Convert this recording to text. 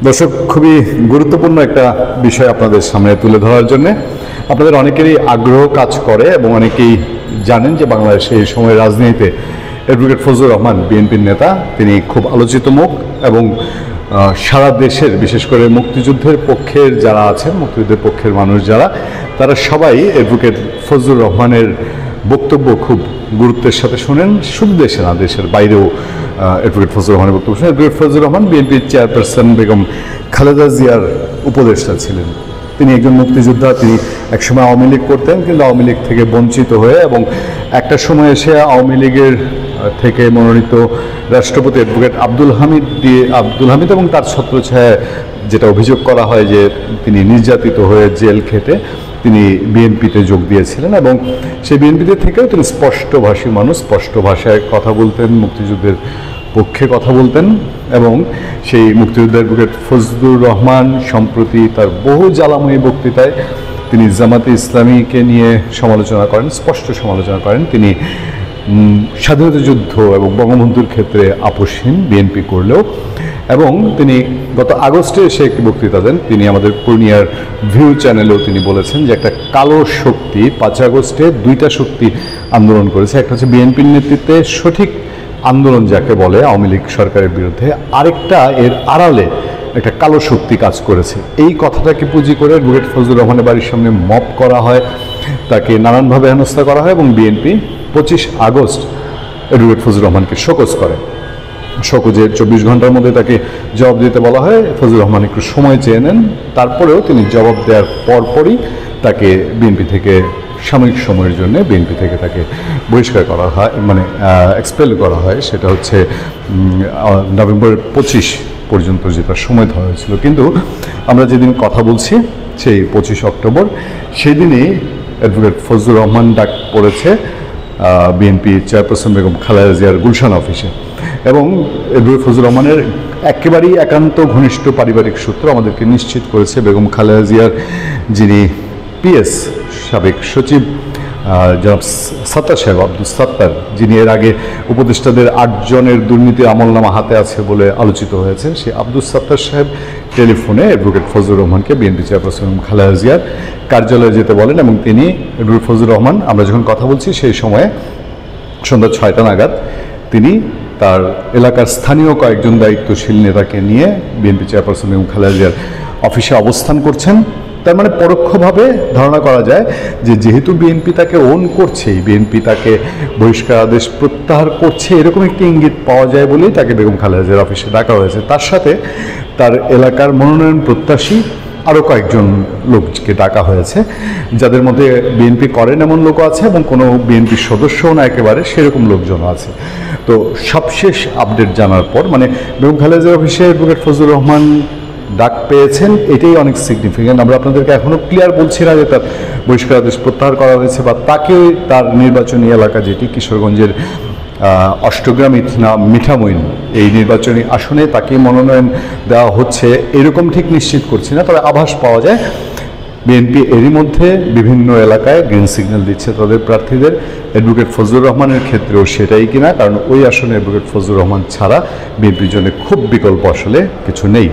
দর্শক, খুবই গুরুত্বপূর্ণ একটা বিষয় আপনাদের সামনে তুলে ধরার জন্য আপনাদের অনেকেরই আগ্রহ কাজ করে এবং অনেকেই জানেন যে বাংলাদেশে এই সময় রাজনীতিতে অ্যাডভোকেট ফজলুর রহমান বিএনপির নেতা, তিনি খুব আলোচিত মুখ এবং সারা দেশের বিশেষ করে মুক্তিযুদ্ধের পক্ষের যারা আছেন, মুক্তিযুদ্ধের পক্ষের মানুষ যারা, তারা সবাই অ্যাডভোকেট ফজলুর রহমানের বক্তব্য খুব গুরুত্বের সাথে শোনেন। শুধু দেশে না, দেশের বাইরেও অ্যাডভোকেট ফজলুর রহমানের বক্তব্য শোনেন। অ্যাডভোকেট ফজলুর রহমান বিএনপির চেয়ারপারসন বেগম খালেদা জিয়ার উপদেষ্টা ছিলেন। তিনি একজন মুক্তিযোদ্ধা। তিনি একসময় আওয়ামী লীগ করতেন, কিন্তু আওয়ামী লীগ থেকে বঞ্চিত হয়ে এবং একটা সময় এসে আওয়ামী লীগের থেকে মনোনীত রাষ্ট্রপতি অ্যাডভোকেট আব্দুল হামিদ এবং তার ছত্রছায়ায় যেটা অভিযোগ করা হয় যে তিনি নির্যাতিত হয়ে জেল খেটে তিনি বিএনপিতে যোগ দিয়েছিলেন এবং সেই বিএনপিতে থেকেও তিনি স্পষ্টভাষী মানুষ, স্পষ্ট ভাষায় কথা বলতেন, মুক্তিযুদ্ধের পক্ষে কথা বলতেন। এবং সেই মুক্তিযুদ্ধের অ্যাডভোকেট ফজলুর রহমান সম্প্রতি তার বহু জ্বালাময়ী বক্তৃতায় তিনি জামাতে ইসলামীকে নিয়ে সমালোচনা করেন, স্পষ্ট সমালোচনা করেন। তিনি স্বাধীনতা যুদ্ধ এবং বঙ্গবন্ধুর ক্ষেত্রে আপোষহীন, বিএনপি করলেও। এবং তিনি গত আগস্টে এসে একটি বক্তৃতা দেন। তিনি আমাদের পূর্ণিয়ার ভিউ চ্যানেলেও তিনি বলেছেন যে একটা কালো শক্তি 5 আগস্টে দুইটা শক্তি আন্দোলন করেছে। একটা হচ্ছে বিএনপির নেতৃত্বে সঠিক আন্দোলন যাকে বলে আওয়ামী লীগ সরকারের বিরুদ্ধে, আরেকটা এর আড়ালে একটা কালো শক্তি কাজ করেছে। এই কথাটাকে পুঁজি করে অ্যাডভোকেট ফজলুর রহমানের বাড়ির সামনে মব করা হয়, তাকে নানানভাবে হেনস্থা করা হয় এবং বিএনপি 25 আগস্ট অ্যাডভোকেট ফজলুর রহমানকে শোকজ করে। শোকজের 24 ঘন্টার মধ্যে তাকে জবাব দিতে বলা হয়। ফজলুর রহমান একটু সময় চেয়ে নেন, তারপরেও তিনি জবাব দেওয়ার পরপরই তাকে বিএনপি থেকে সাময়িক সময়ের জন্য বিএনপি থেকে তাকে বহিষ্কার করা হয়, মানে এক্সপেল করা হয়। সেটা হচ্ছে নভেম্বর 25 পর্যন্ত যেটা সময় ধরা হয়েছিল। কিন্তু আমরা যেদিন কথা বলছি সেই 25 অক্টোবর, সেদিনই অ্যাডভোকেট ফজলুর রহমান ডাক পড়েছে বিএনপি চেয়ারপারসন বেগম খালেদা জিয়ার গুলশান অফিসে। এবং অ্যাডভোকেট ফজলুর রহমানের একেবারেই একান্ত ঘনিষ্ঠ পারিবারিক সূত্র আমাদেরকে নিশ্চিত করেছে বেগম খালেদা জিয়ার যিনি পিএস সাবেক সচিব জনাব সাত্তার সাহেব, আব্দুল সাত্তার, যিনি এর আগে উপদেষ্টাদের 8 জনের দুর্নীতির আমলনামা হাতে আছে বলে আলোচিত হয়েছে, সেই আব্দুল সাত্তার সাহেব টেলিফোনে অ্যাডভোকেট ফজলুর রহমানকে বিএনপি চেয়ারপারসন খালেদা জিয়ার কার্যালয়ে যেতে বলেন। এবং তিনি অ্যাডভোকেট ফজলুর রহমান, আমরা যখন কথা বলছি সেই সময়ে সন্ধ্যা 6টা নাগাদ, তিনি তার এলাকার স্থানীয় কয়েকজন দায়িত্বশীল নেতাকে নিয়ে বিএনপি চেয়ারপারসন এবং খালেদা জিয়ার অফিসে অবস্থান করছেন। তার মানে পরোক্ষভাবে ধারণা করা যায় যে যেহেতু বিএনপি তাকে ওন করছে, বিএনপি তাকে বহিষ্কার আদেশ প্রত্যাহার করছে, এরকম একটি ইঙ্গিত পাওয়া যায় বলেই তাকে বেগম খালেদা জিয়ার অফিসে ডাকা হয়েছে। তার সাথে তার এলাকার মনোনয়ন প্রত্যাশী আরও কয়েকজন লোককে ডাকা হয়েছে, যাদের মধ্যে বিএনপি করেন এমন লোকও আছে এবং কোনো বিএনপির সদস্যও না একেবারে, সেরকম লোকজনও আছে। তো সবশেষ আপডেট জানার পর, মানে বেগম খালেদা জিয়ার অফিসে অ্যাডভোকেট ফজলুর রহমান ডাক পেয়েছেন, এটাই অনেক সিগনিফিক্যান্ট। আমরা আপনাদেরকে এখনও ক্লিয়ার বলছি না যে তার বহিষ্কার আদেশ প্রত্যাহার করা হয়েছে বা তাকে তার নির্বাচনী এলাকা, যেটি কিশোরগঞ্জের অষ্টগ্রাম মিঠামইন, এই নির্বাচনী আসনে তাকে মনোনয়ন দেওয়া হচ্ছে এরকম ঠিক নিশ্চিত করছি না। তবে আভাস পাওয়া যায় বিএনপি এরই মধ্যে বিভিন্ন এলাকায় গ্রিন সিগন্যাল দিচ্ছে তাদের প্রার্থীদের। অ্যাডভোকেট ফজলুর রহমানের ক্ষেত্রেও সেটাই কিনা, কারণ ওই আসনে অ্যাডভোকেট ফজলুর রহমান ছাড়া বিএনপির জন্য খুব বিকল্প আসলে কিছু নেই।